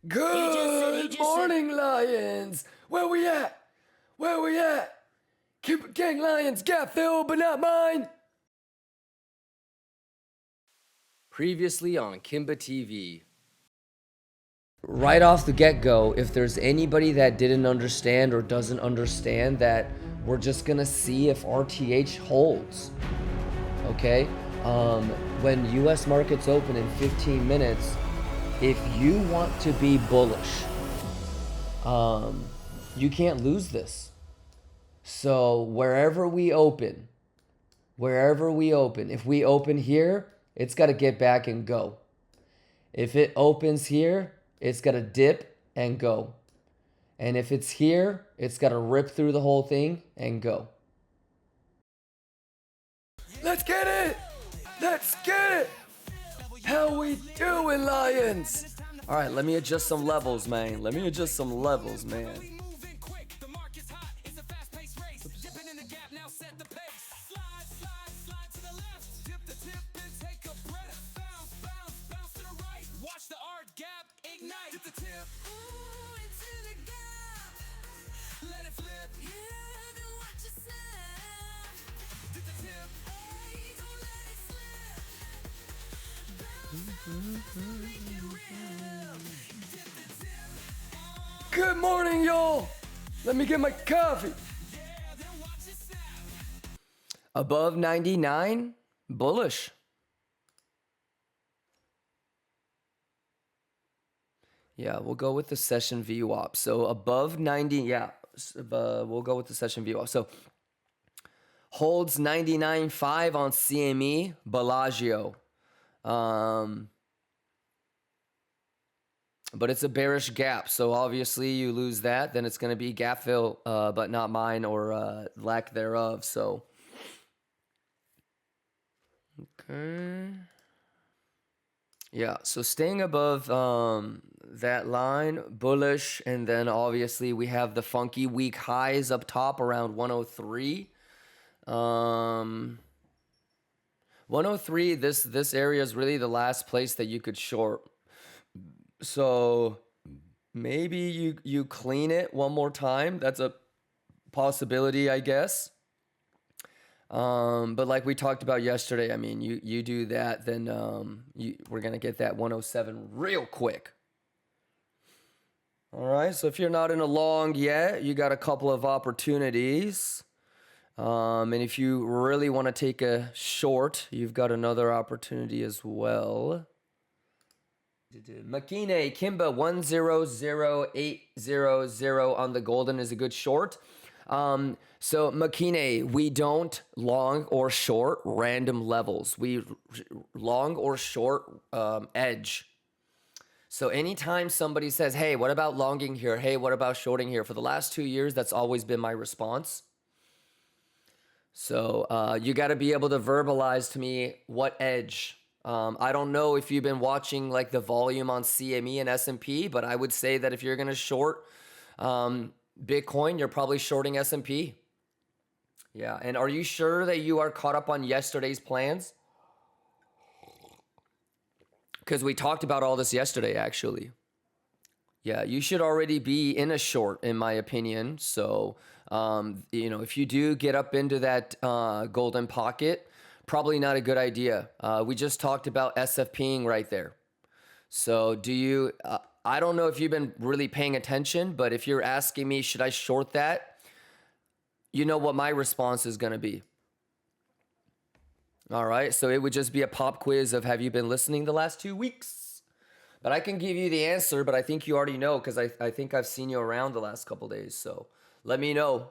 Good morning, Lions. Where we at? Where we at? Gang Lions got Phil, but not mine. Previously on Kimba TV. Right off the get-go, if there's anybody that didn't understand or doesn't understand that, we're just gonna see if RTH holds. Okay? When US markets open in 15 minutes, if you want to be bullish, you can't lose this. So wherever we open, if we open here, it's got to get back and go. If it opens here, it's got to dip and go. And if it's here, it's got to rip through the whole thing and go. Let's get it! Let's get it! How we doing, Lions? All right, let me adjust some levels, man. Good morning, y'all. Let me get my coffee. Above 99, bullish. Yeah, we'll go with the session VWAP. So above 90, yeah, we'll go with the session VWAP. So holds 99.5 on CME, Bellagio. But it's a bearish gap, so obviously you lose that, then it's going to be gap fill, but not mine or lack thereof. So, okay. Yeah, so staying above that line, bullish, and then obviously we have the funky weak highs up top around 103. 103, this area is really the last place that you could short. So maybe you clean it one more time. That's a possibility, I guess. But like we talked about yesterday, I mean, you do that, then we're gonna get that 107 real quick. All right, so if you're not in a long yet, you got a couple of opportunities. And if you really want to take a short, you've got another opportunity as well. Makine Kimba 100800 on the golden is a good short. So Makine, we don't long or short random levels. We long or short edge. So anytime somebody says, hey, what about longing here? Hey, what about shorting here? For the last 2 years, that's always been my response. So you got to be able to verbalize to me what edge. I don't know if you've been watching like the volume on CME and S&P, but I would say that if you're going to short Bitcoin, you're probably shorting S&P. Yeah, and are you sure that you are caught up on yesterday's plans? Because we talked about all this yesterday, actually. Yeah, you should already be in a short, in my opinion. So, if you do get up into that golden pocket, probably not a good idea. We just talked about SFPing right there. So do you, I don't know if you've been really paying attention, but if you're asking me, should I short that? You know what my response is going to be. All right. So it would just be a pop quiz of, have you been listening the last 2 weeks? But I can give you the answer, but I think you already know because I think I've seen you around the last couple days. So let me know.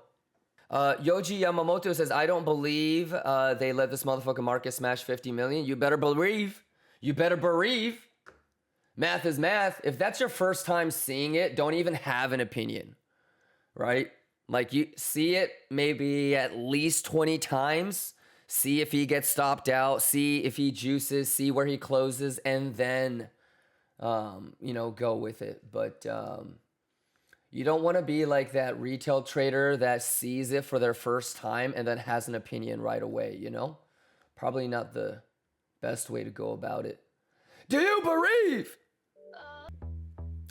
Yoji Yamamoto says, I don't believe they let this motherfucking market smash 50 million. You better believe. You better believe. Math is math. If that's your first time seeing it, don't even have an opinion, right? Like you see it maybe at least 20 times. See if he gets stopped out. See if he juices. See where he closes. And then, go with it. But you don't want to be like that retail trader that sees it for their first time and then has an opinion right away, Probably not the best way to go about it. Do you believe?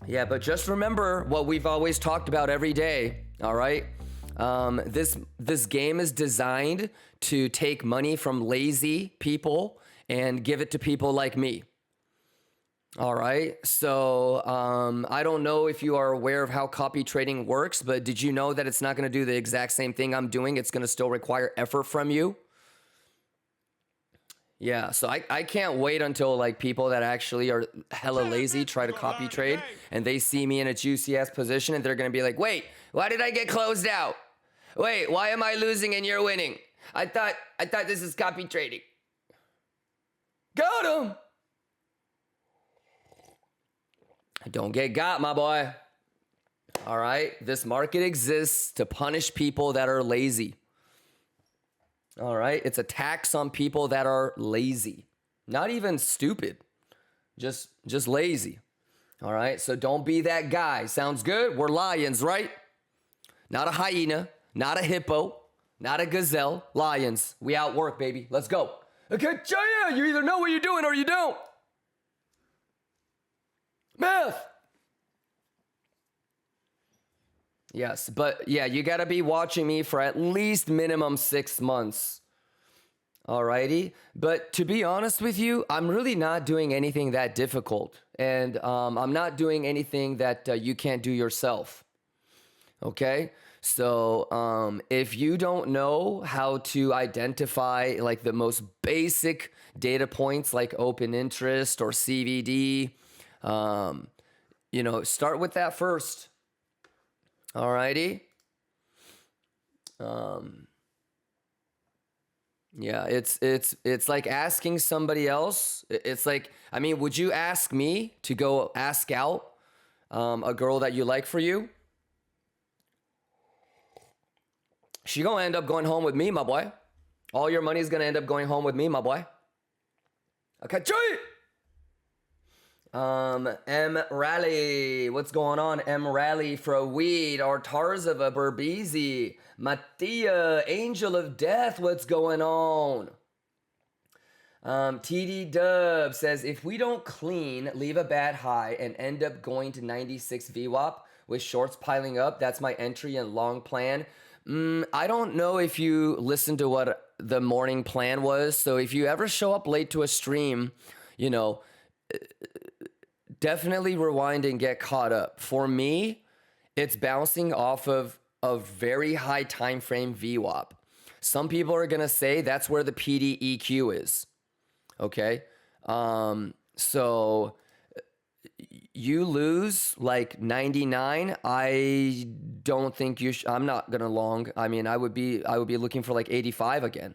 Yeah, but just remember what we've always talked about every day, all right? This game is designed to take money from lazy people and give it to people like me. All right. So I don't know if you are aware of how copy trading works, but did you know that it's not going to do the exact same thing I'm doing? It's going to still require effort from you. Yeah, so I can't wait until like people that actually are hella lazy try to copy trade and they see me in a juicy ass position and they're gonna be like, wait, why did I get closed out? Wait, why am I losing and you're winning? I thought this is copy trading. Got him. Don't get got, my boy. All right, this market exists to punish people that are lazy. All right, it's a tax on people that are lazy, not even stupid, just lazy. All right, so don't be that guy. Sounds good? We're lions, right? Not a hyena, not a hippo, not a gazelle. Lions. We outwork, baby. Let's go. Okay, yeah, you either know what you're doing or you don't. Math. Yes, but yeah, you got to be watching me for at least minimum 6 months. Alrighty, but to be honest with you, I'm really not doing anything that difficult, and I'm not doing anything that you can't do yourself. Okay, so if you don't know how to identify like the most basic data points like open interest or CVD, start with that first. Alrighty. Yeah, it's like asking somebody else. It's like, I mean, would you ask me to go ask out a girl that you like for you? She gonna end up going home with me, my boy. All your money's gonna end up going home with me, my boy. Okay, M Rally, what's going on? M Rally for a weed, or Tarzava Berbizi, Mattia, Angel of Death, what's going on? TD Dub says, if we don't clean, leave a bad high, and end up going to 96 VWAP with shorts piling up, that's my entry and long plan. I don't know if you listened to what the morning plan was. So if you ever show up late to a stream, definitely rewind and get caught up. For me, it's bouncing off of a very high time frame VWAP. Some people are going to say that's where the PDEQ is. Okay. So you lose like 99. I don't think I'm not going to long. I mean, I would be looking for like 85 again.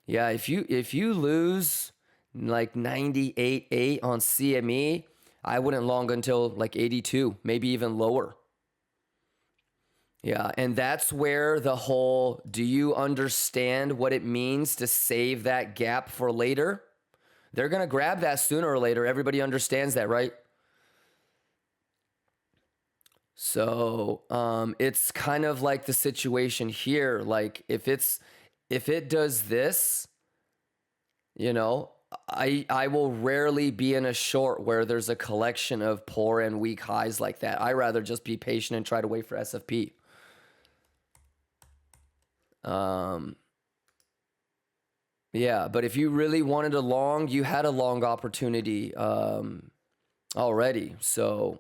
Yeah. If you lose like 98.8 on CME, I wouldn't long until like 82, maybe even lower. Yeah, and that's where the whole, do you understand what it means to save that gap for later? They're going to grab that sooner or later. Everybody understands that, right? So it's kind of like the situation here. Like if it does this, I will rarely be in a short where there's a collection of poor and weak highs like that. I rather just be patient and try to wait for SFP. Yeah, but if you really wanted a long, you had a long opportunity already. So,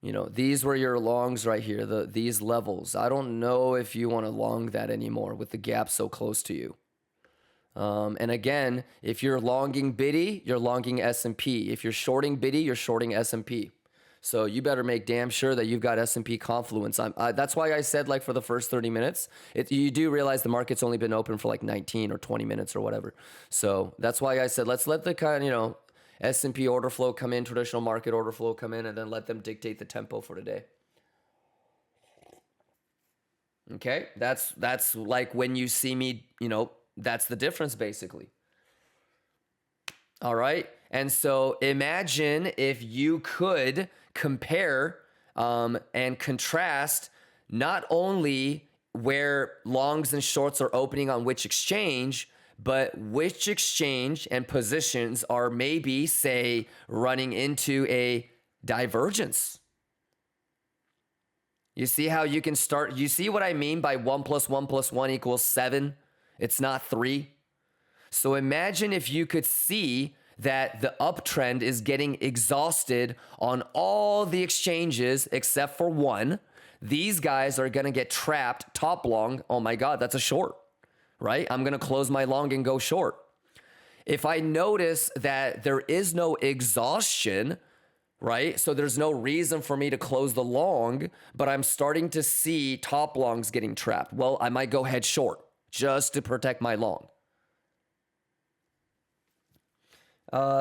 these were your longs right here, these levels. I don't know if you want to long that anymore with the gap so close to you. And again, if you're longing Biddy, you're longing S&P. If you're shorting Biddy, you're shorting S&P. So you better make damn sure that you've got S&P confluence. That's why I said like for the first 30 minutes, you do realize the market's only been open for like 19 or 20 minutes or whatever. So that's why I said, let's let the kind of, S&P order flow come in, traditional market order flow come in, and then let them dictate the tempo for today. Okay. That's like when you see me, that's the difference basically. All right. And so imagine if you could compare and contrast not only where longs and shorts are opening on which exchange, but which exchange and positions are maybe, say, running into a Divergence. You see how you can start? You see what I mean by 1 + 1 + 1 = 7? It's not 3. So imagine if you could see that the uptrend is getting exhausted on all the exchanges except for one. These guys are going to get trapped top long. Oh my God, that's a short, right? I'm going to close my long and go short. If I notice that there is no exhaustion, right? So there's no reason for me to close the long, but I'm starting to see top longs getting trapped. Well, I might go head short just to protect my long.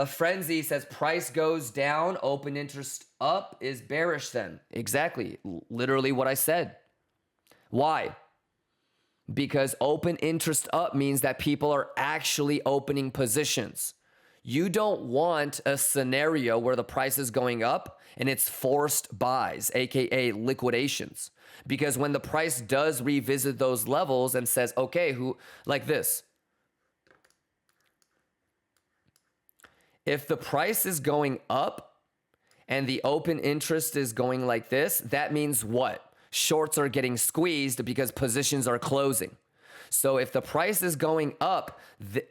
Frenzy says price goes down, open interest up is bearish then. Exactly. Literally what I said. Why? Because open interest up means that people are actually opening positions. You don't want a scenario where the price is going up and it's forced buys, aka liquidations. Because when the price does revisit those levels and says, okay, like this. If the price is going up and the open interest is going like this, that means what? Shorts are getting squeezed because positions are closing. So if the price is going up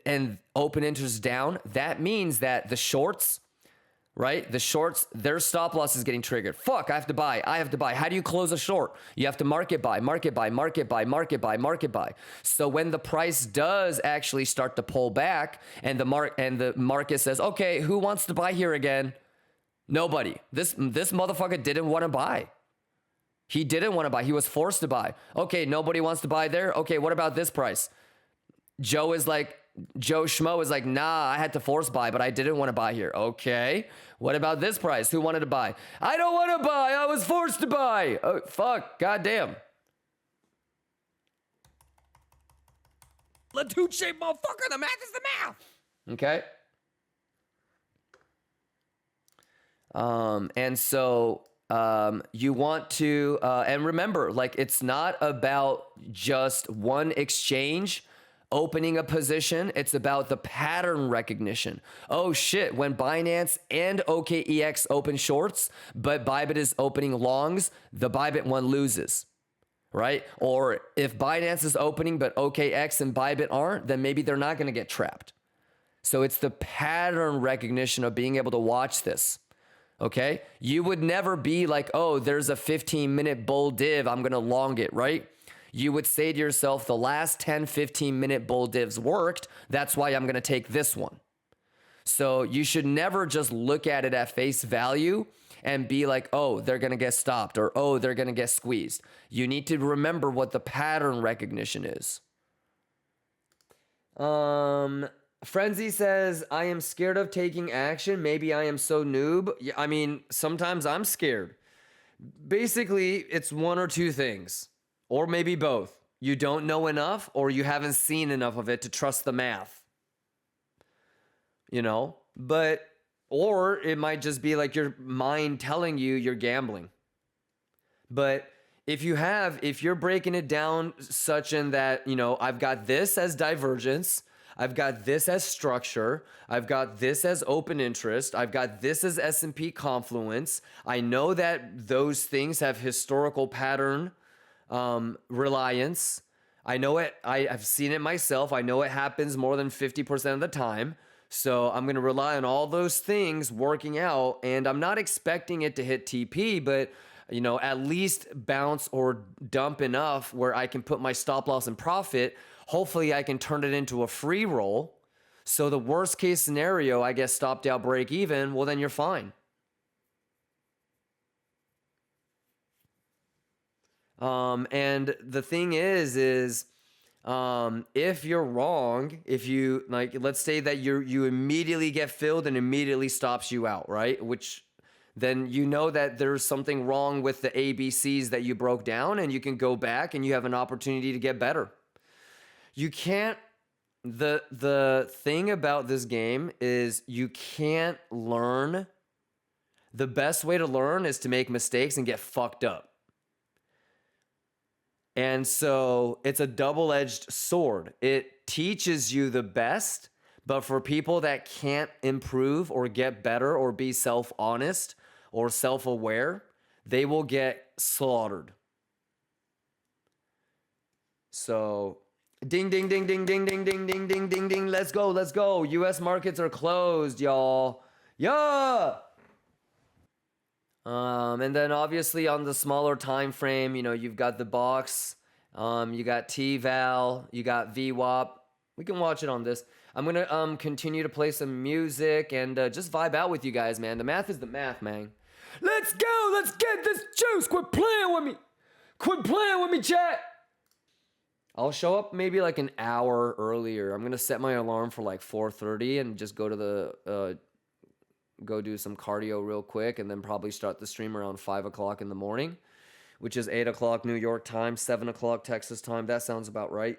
and open interest down, that means that the shorts, right? The shorts, their stop loss is getting triggered. Fuck, I have to buy. How do you close a short? You have to market buy. So when the price does actually start to pull back and the market says, okay, who wants to buy here again? Nobody. This motherfucker didn't want to buy. He didn't want to buy. He was forced to buy. Okay, nobody wants to buy there. Okay, what about this price? Joe Schmo is like, nah, I had to force buy, but I didn't want to buy here. Okay, what about this price? Who wanted to buy? I don't want to buy. I was forced to buy. Oh, fuck, goddamn. Latuche, motherfucker, the math is the math. Okay. And so you want to, and remember, like, it's not about just one exchange opening a position. It's about the pattern recognition. Oh shit, when Binance and OKEX open shorts, but Bybit is opening longs, the Bybit one loses, right? Or if Binance is opening, but OKX and Bybit aren't, then maybe they're not going to get trapped. So it's the pattern recognition of being able to watch this. Okay, you would never be like, oh, there's a 15-minute bull div, I'm going to long it, right? You would say to yourself, the last 10, 15-minute bull divs worked. That's why I'm going to take this one. So you should never just look at it at face value and be like, oh, they're going to get stopped or, oh, they're going to get squeezed. You need to remember what the pattern recognition is. Frenzy says, I am scared of taking action. Maybe I am so noob. Yeah, I mean, sometimes I'm scared. Basically, it's one or two things, or maybe both. You don't know enough, or you haven't seen enough of it to trust the math. You know, or it might just be like your mind telling you you're gambling. But if you're breaking it down such in that, you know, I've got this as divergence, I've got this as structure. I've got this as open interest. I've got this as S&P confluence. I know that those things have historical pattern reliance. I know it. I've seen it myself. I know it happens more than 50% of the time. So I'm going to rely on all those things working out. And I'm not expecting it to hit TP, but you know, at least bounce or dump enough where I can put my stop loss and profit. Hopefully I can turn it into a free roll. So the worst case scenario, I get stopped out break even. Well, then you're fine. And the thing is if you're wrong, if you like, let's say that you immediately get filled and immediately stops you out, right? Which then you know that there's something wrong with the ABCs that you broke down, and you can go back and you have an opportunity to get better. You can't, the thing about this game is you can't learn. The best way to learn is to make mistakes and get fucked up. And so it's a double-edged sword. It teaches you the best, but for people that can't improve or get better or be self-honest or self-aware, they will get slaughtered. So ding, ding, ding, ding, ding, ding, ding, ding, ding, ding, ding. Let's go, let's go. US markets are closed, y'all. Yeah. And then obviously on the smaller time frame, you know, you've got the box, you got T-Val, you got VWAP. We can watch it on this. I'm gonna continue to play some music and just vibe out with you guys, man. The math is the math, man. Let's go, let's get this juice. Quit playing with me. Quit playing with me, chat. I'll show up maybe like an hour earlier. I'm gonna set my alarm for like 4:30 and just go to the go do some cardio real quick, and then probably start the stream around 5 o'clock in the morning, which is 8 o'clock New York time, 7 o'clock Texas time. That sounds about right.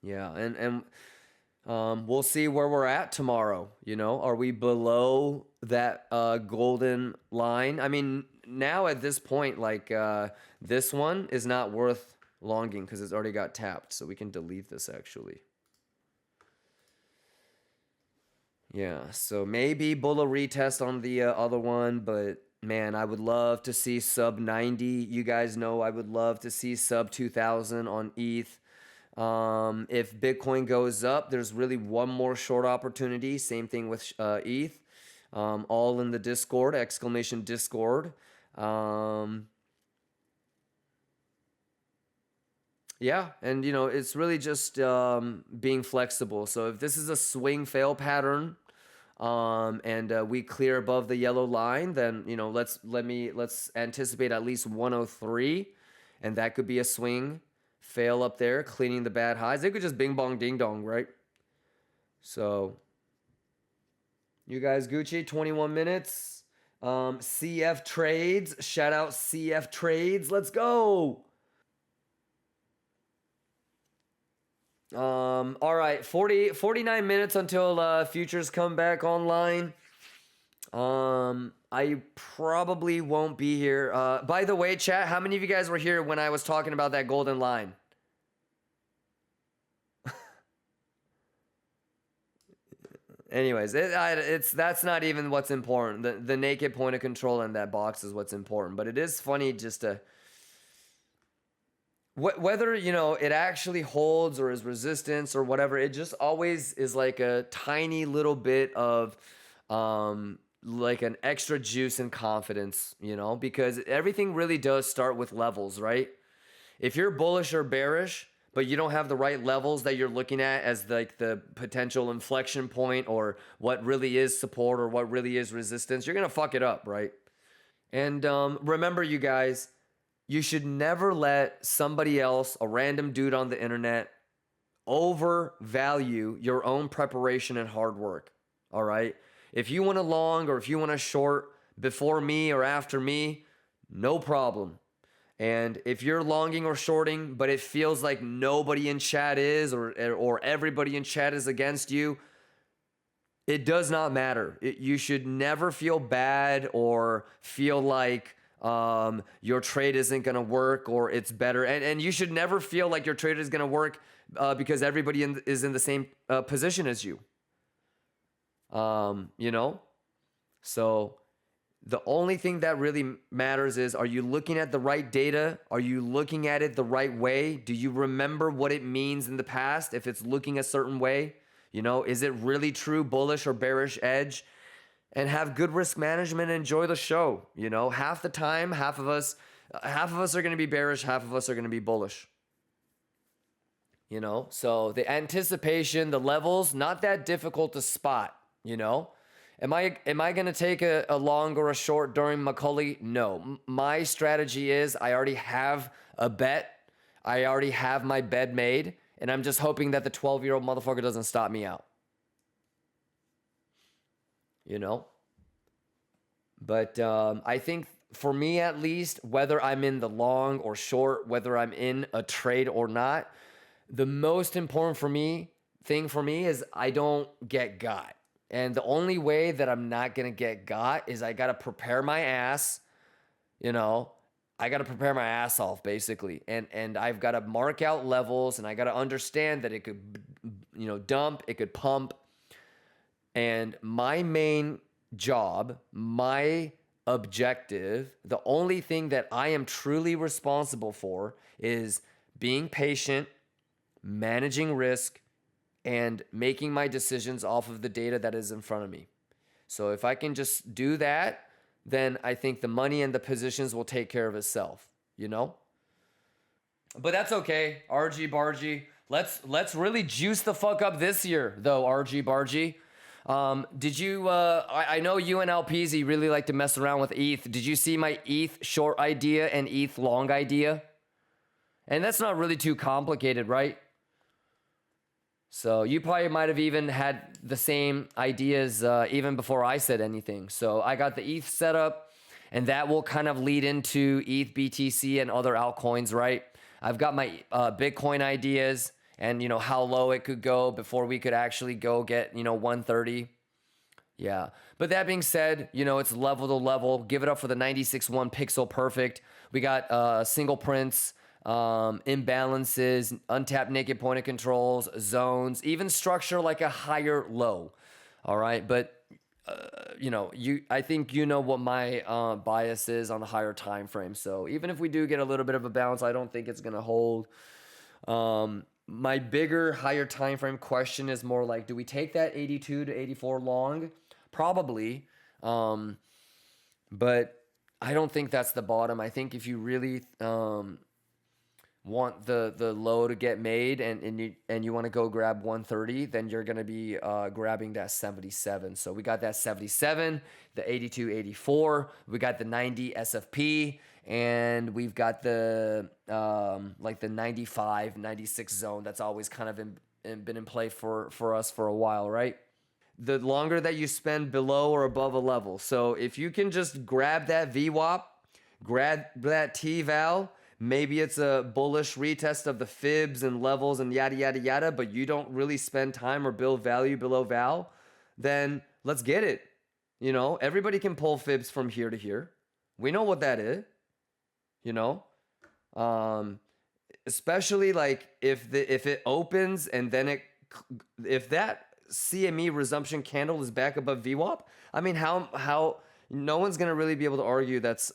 Yeah, and we'll see where we're at tomorrow. You know, are we below that golden line? I mean, now at this point, like this one is not worth longing because it's already got tapped, so we can delete this actually. Yeah, so maybe bull a retest on the other one, but man, I would love to see sub 90. You guys know I would love to see sub 2000 on ETH. If Bitcoin goes up, there's really one more short opportunity. Same thing with ETH. All in the Discord, exclamation Discord. Yeah, and you know, it's really just being flexible. So if this is a swing fail pattern, and we clear above the yellow line, then you know, let's anticipate at least 103, and that could be a swing fail up there, cleaning the bad highs. They could just bing bong ding dong, right? So you guys Gucci, 21 minutes. CF Trades, shout out CF Trades. Let's go. All right, 49 minutes until futures come back online. I probably won't be here. By the way, chat, how many of you guys were here when I was talking about that golden line? Anyways, that's not even what's important. The naked point of control in that box is what's important. But it is funny just to whether, you know, it actually holds or is resistance or whatever, it just always is like a tiny little bit of like an extra juice and confidence, you know, because everything really does start with levels, right? If you're bullish or bearish, but you don't have the right levels that you're looking at as like the potential inflection point or what really is support or what really is resistance, you're going to fuck it up, right? And remember, you guys, you should never let somebody else, a random dude on the internet, overvalue your own preparation and hard work. All right? If you want to long or if you want to short before me or after me, no problem. And if you're longing or shorting, but it feels like nobody in chat is or everybody in chat is against you, it does not matter. You should never feel bad or feel like your trade isn't going to work or it's better. And you should never feel like your trade is going to work because everybody is in the same position as you. You know? So the only thing that really matters is, are you looking at the right data? Are you looking at it the right way? Do you remember what it means in the past if it's looking a certain way? You know, is it really true bullish or bearish edge? And have good risk management and enjoy the show. You know, half the time, half of us are going to be bearish, half of us are going to be bullish. You know, so the anticipation, the levels, not that difficult to spot, you know. Am I going to take a long or a short during Macaulay? No. My strategy is I already have a bet. I already have my bed made, and I'm just hoping that the 12-year-old motherfucker doesn't stop me out. You know? But I think for me at least, whether I'm in the long or short, whether I'm in a trade or not, the most important thing for me is I don't get got. And the only way that I'm not going to get got is I got to prepare my ass, you know, I got to prepare my ass off basically. And I've got to mark out levels and I got to understand that it could, you know, dump, it could pump. And my main job, my objective, the only thing that I am truly responsible for is being patient, managing risk, and making my decisions off of the data that is in front of me. So if I can just do that, then I think the money and the positions will take care of itself, you know? But that's okay, RG Bargy. Let's really juice the fuck up this year, though, RG Bargy. Did you? I know you and LPZ really like to mess around with ETH. Did you see my ETH short idea and ETH long idea? And that's not really too complicated, right? So you probably might have even had the same ideas even before I said anything. So I got the ETH set up, and that will kind of lead into ETH, BTC, and other altcoins, right? I've got my Bitcoin ideas and, you know, how low it could go before we could actually go get, you know, 130. Yeah. But that being said, you know, it's level to level. Give it up for the 96.1 pixel perfect. We got single prints, imbalances, untapped naked point of controls, zones, even structure like a higher low. All right. But you know, I think you know what my bias is on the higher time frame. So even if we do get a little bit of a bounce, I don't think it's gonna hold. My bigger, higher time frame question is more like, do we take that 82 to 84 long? Probably, but I don't think that's the bottom. I think if you really want the low to get made and you want to go grab 130, then you're going to be grabbing that 77. So we got that 77, the 82, 84, we got the 90 SFP, and we've got the like the 95, 96 zone that's always kind of been in play for us for a while, right? The longer that you spend below or above a level. So if you can just grab that VWAP, grab that T-val, maybe it's a bullish retest of the fibs and levels and yada, yada, yada, but you don't really spend time or build value below val, then let's get it. You know, everybody can pull fibs from here to here. We know what that is, you know? Especially like if it opens and then if that CME resumption candle is back above VWAP, I mean, how no one's going to really be able to argue that's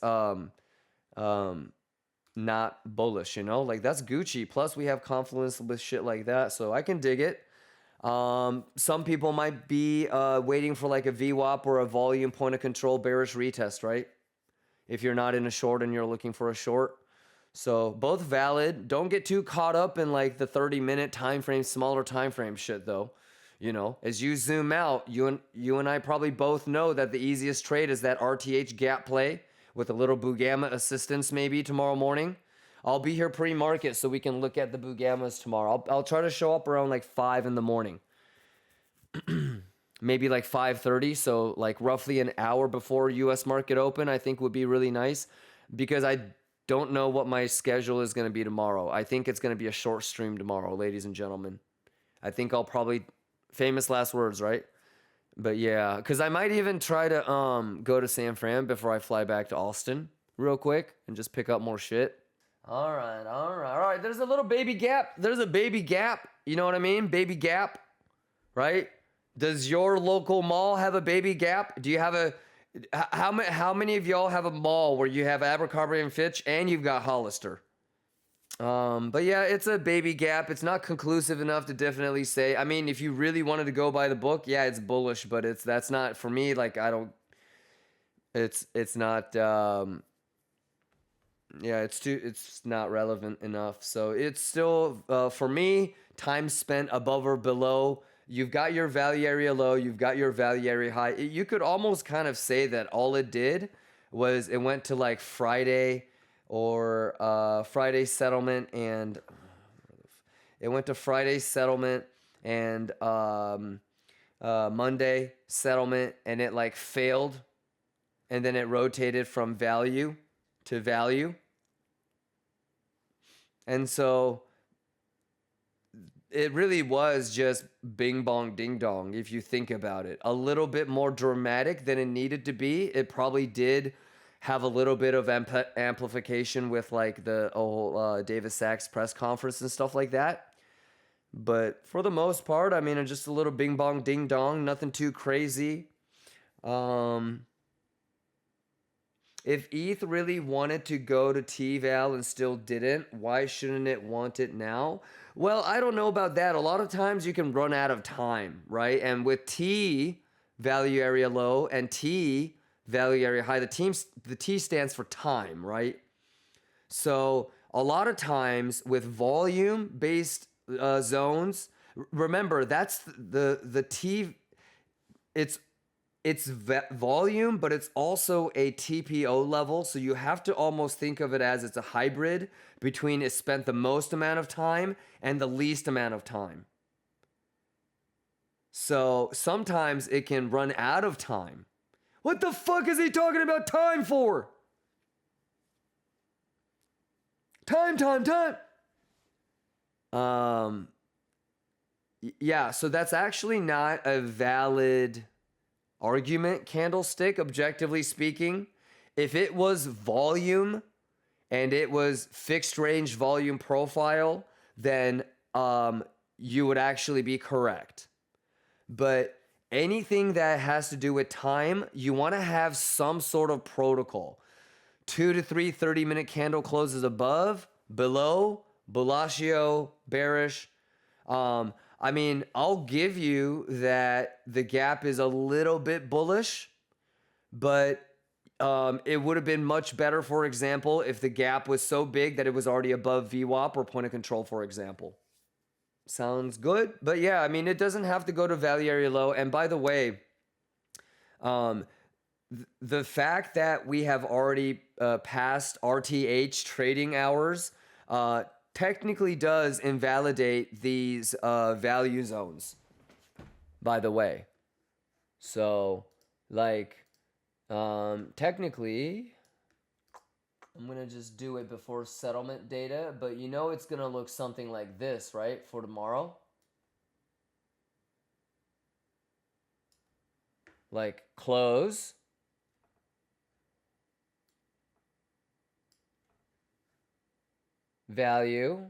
not bullish, you know? Like that's Gucci. Plus we have confluence with shit like that, so I can dig it. Some people might be waiting for like a VWAP or a volume point of control bearish retest, right? If you're not in a short and you're looking for a short. So both valid. Don't get too caught up in like the 30-minute time frame, smaller time frame shit though. You know, as you zoom out, you and I probably both know that the easiest trade is that RTH gap play with a little Bugama assistance maybe tomorrow morning. I'll be here pre-market so we can look at the Bugamas tomorrow. I'll try to show up around like 5 in the morning. Maybe like 5:30, so like roughly an hour before US market open, I think would be really nice because I don't know what my schedule is going to be tomorrow. I think it's going to be a short stream tomorrow, ladies and gentlemen. I think I'll probably, famous last words, right? But yeah, because I might even try to go to San Fran before I fly back to Austin real quick and just pick up more shit. All right. There's a little baby gap. There's a baby gap. You know what I mean? Baby gap, right? Does your local mall have a baby gap? Do you have a, how many of y'all have a mall where you have Abercrombie and Fitch and you've got Hollister? But yeah, it's a baby gap. It's not conclusive enough to definitely say. I mean, if you really wanted to go by the book, yeah, it's bullish, but that's not for me. Like it's not. Yeah, it's not relevant enough. So it's still for me. Time spent above or below. You've got your value area low. You've got your value area high. You could almost kind of say that all it did was it went to like Friday. Or Friday settlement and it went to Friday settlement and Monday settlement and it like failed and then it rotated from value to value. And so it really was just bing bong ding dong if you think about it. A little bit more dramatic than it needed to be. It probably did have a little bit of amplification with like the whole Davis Sachs press conference and stuff like that. But for the most part, I mean, just a little bing bong ding dong, nothing too crazy. Um, if ETH really wanted to go to T-Val and still didn't, why shouldn't it want it now? Well, I don't know about that. A lot of times you can run out of time, right? And with T value area low and T value area high, the T stands for time, right? So a lot of times with volume based zones, remember that's the T. It's volume, but it's also a TPO level. So you have to almost think of it as it's a hybrid between it spent the most amount of time and the least amount of time. So sometimes it can run out of time. What the fuck is he talking about time for? Time. Yeah, so that's actually not a valid argument candlestick, objectively speaking. If it was volume and it was fixed range volume profile, then you would actually be correct. But anything that has to do with time, you want to have some sort of protocol. 2 to 3 30-minute candle closes above, below, Bellagio, bearish. I mean, I'll give you that the gap is a little bit bullish, but it would have been much better, for example, if the gap was so big that it was already above VWAP or point of control, for example. Sounds good. But yeah, I mean, it doesn't have to go to value area low. And by the way, the fact that we have already passed RTH trading hours technically does invalidate these value zones, by the way. So, like, technically, I'm going to just do it before settlement data, but you know it's going to look something like this, right, for tomorrow? Like, close. Value.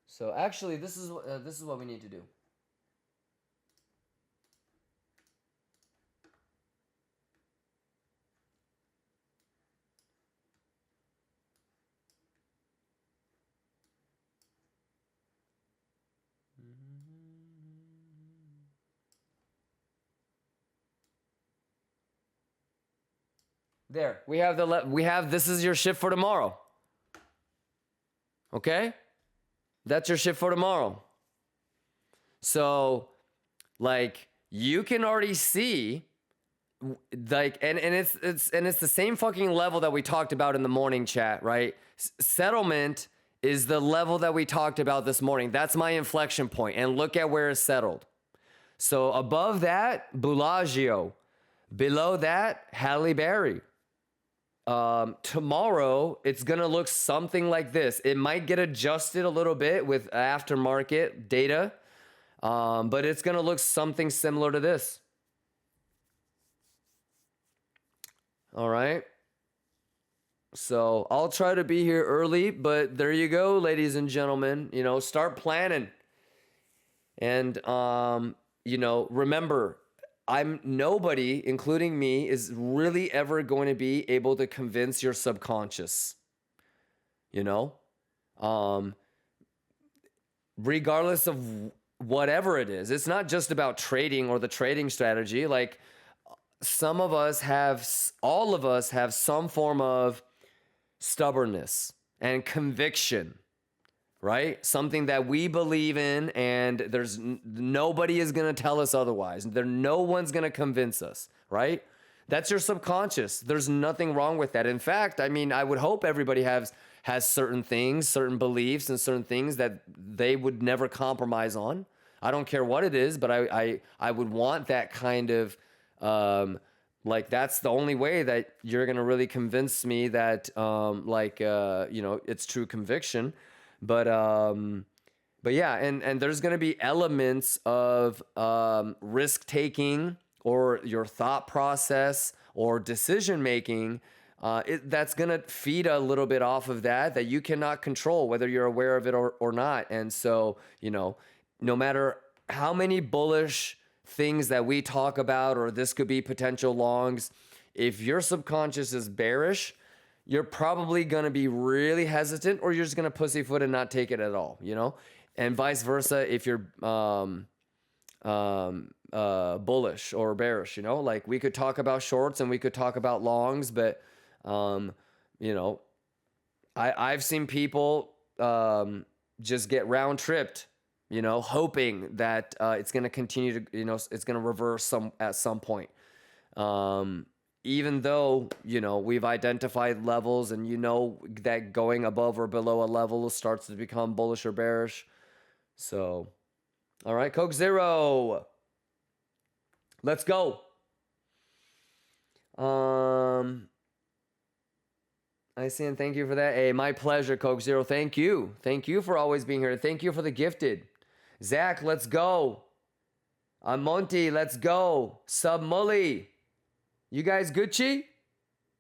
So actually, this is what we need to do. There, we have this is your shift for tomorrow. Okay? That's your shift for tomorrow. So, like, you can already see, like, and it's the same fucking level that we talked about in the morning chat, right? Settlement is the level that we talked about this morning. That's my inflection point, and look at where it's settled. So above that, Bellagio. Below that, Halle Berry. Tomorrow, it's going to look something like this. It might get adjusted a little bit with aftermarket data, but it's going to look something similar to this. All right. So I'll try to be here early, but there you go, ladies and gentlemen. You know, start planning. And, you know, remember, nobody, including me, is really ever going to be able to convince your subconscious, you know, regardless of whatever it is. It's not just about trading or the trading strategy. Like, all of us have some form of stubbornness and conviction, right? Something that we believe in, and nobody is going to tell us otherwise. No one's going to convince us, right? That's your subconscious. There's nothing wrong with that. In fact, I mean, I would hope everybody has certain things, certain beliefs, and certain things that they would never compromise on. I don't care what it is, but I would want that kind of, like, that's the only way that you're going to really convince me that, you know, it's true conviction. But yeah, and there's going to be elements of risk taking or your thought process or decision making that's going to feed a little bit off of that you cannot control, whether you're aware of it or not. And so, you know, no matter how many bullish things that we talk about, or this could be potential longs, if your subconscious is bearish, you're probably going to be really hesitant, or you're just going to pussyfoot and not take it at all, you know? And vice versa if you're bullish or bearish, you know? Like, we could talk about shorts and we could talk about longs, but, you know, I've seen people just get round tripped, you know, hoping that it's going to continue to, you know, it's going to reverse at some point. Even though, you know, we've identified levels and you know that going above or below a level starts to become bullish or bearish. So, all right, Coke Zero. Let's go. I see, and thank you for that. Hey, my pleasure, Coke Zero. Thank you. Thank you for always being here. Thank you for the gifted. Zach, let's go. Monty, let's go. Sub Mully. You guys Gucci?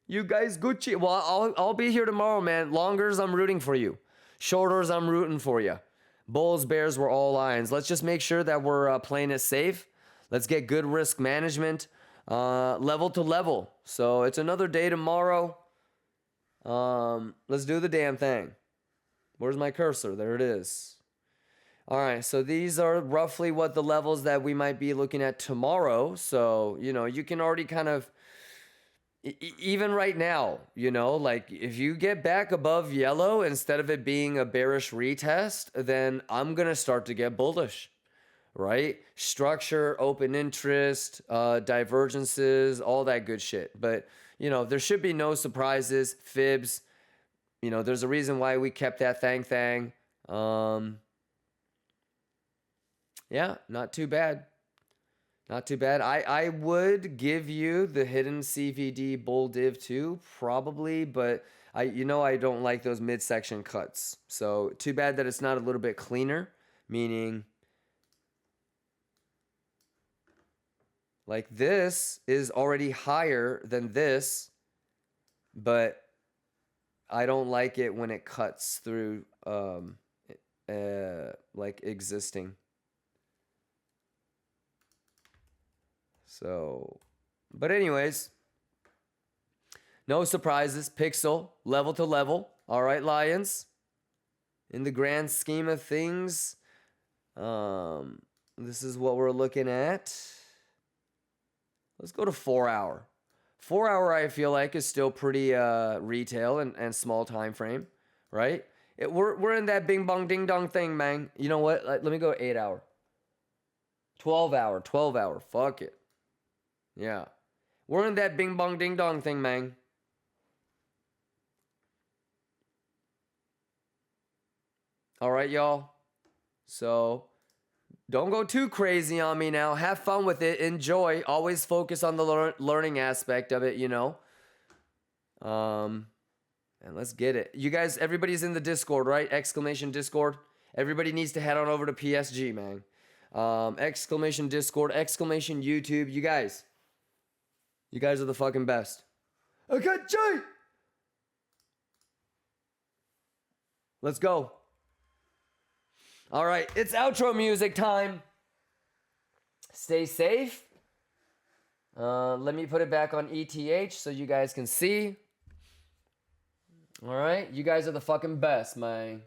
You guys Gucci? Well, I'll be here tomorrow, man. Longers, I'm rooting for you. Shorters, I'm rooting for you. Bulls, Bears, we're all lions. Let's just make sure that we're playing it safe. Let's get good risk management, level to level. So it's another day tomorrow. Let's do the damn thing. Where's my cursor? There it is. All right, so these are roughly what the levels that we might be looking at tomorrow. So, you know, you can already kind of, even right now, you know, like if you get back above yellow instead of it being a bearish retest, then I'm going to start to get bullish, right? Structure, open interest, divergences, all that good shit. But, you know, there should be no surprises, fibs. You know, there's a reason why we kept that thang. Yeah, not too bad. Not too bad. I would give you the hidden CVD bull div too, probably, but I don't like those midsection cuts. So too bad that it's not a little bit cleaner, meaning like this is already higher than this, but I don't like it when it cuts through like existing. So, but anyways, no surprises. Pixel, level to level. All right, Lions. In the grand scheme of things, this is what we're looking at. Let's go to 4 hour. 4 hour, I feel like, is still pretty retail and small time frame, right? We're in that bing bong ding dong thing, man. You know what? Let me go 8 hour. 12 hour. 12 hour. Fuck it. Yeah. We're in that bing bong ding dong thing, man. All right, y'all. So don't go too crazy on me now. Have fun with it. Enjoy. Always focus on the learning aspect of it, you know. And let's get it. You guys, everybody's in the Discord, right? Exclamation Discord. Everybody needs to head on over to PSG, man. Exclamation Discord, exclamation YouTube. You guys are the fucking best. Okay, Jay. Let's go. All right, it's outro music time. Stay safe. Let me put it back on ETH so you guys can see. All right, you guys are the fucking best, man.